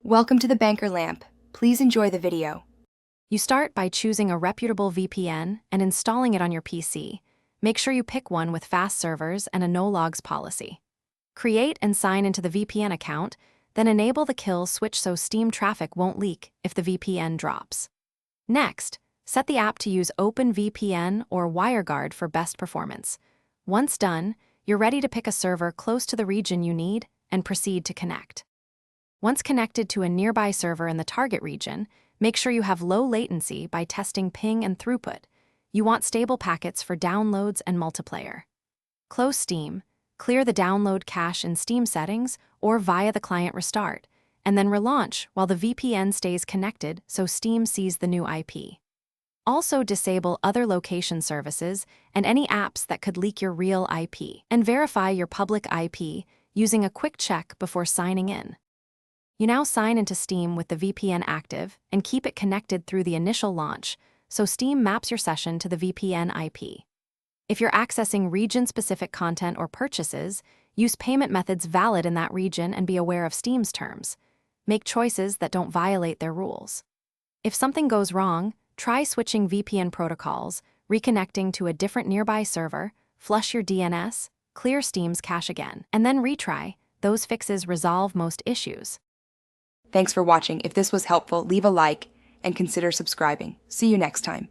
Welcome to the Banker Lamp. Please enjoy the video. You start by choosing a reputable VPN and installing it on your PC. Make sure you pick one with fast servers and a no-logs policy. Create and sign into the VPN account, then enable the kill switch so Steam traffic won't leak if the VPN drops. Next, set the app to use OpenVPN or WireGuard for best performance. Once done, you're ready to pick a server close to the region you need and proceed to connect. Once connected to a nearby server in the target region, make sure you have low latency by testing ping and throughput. You want stable packets for downloads and multiplayer. Close Steam, clear the download cache in Steam settings or via the client restart, and then relaunch while the VPN stays connected so Steam sees the new IP. Also disable other location services and any apps that could leak your real IP, and verify your public IP using a quick check before signing in. You now sign into Steam with the VPN active and keep it connected through the initial launch, so Steam maps your session to the VPN IP. If you're accessing region-specific content or purchases, use payment methods valid in that region and be aware of Steam's terms. Make choices that don't violate their rules. If something goes wrong, try switching VPN protocols, reconnecting to a different nearby server, flush your DNS, clear Steam's cache again, and then retry. Those fixes resolve most issues. Thanks for watching. If this was helpful, leave a like and consider subscribing. See you next time.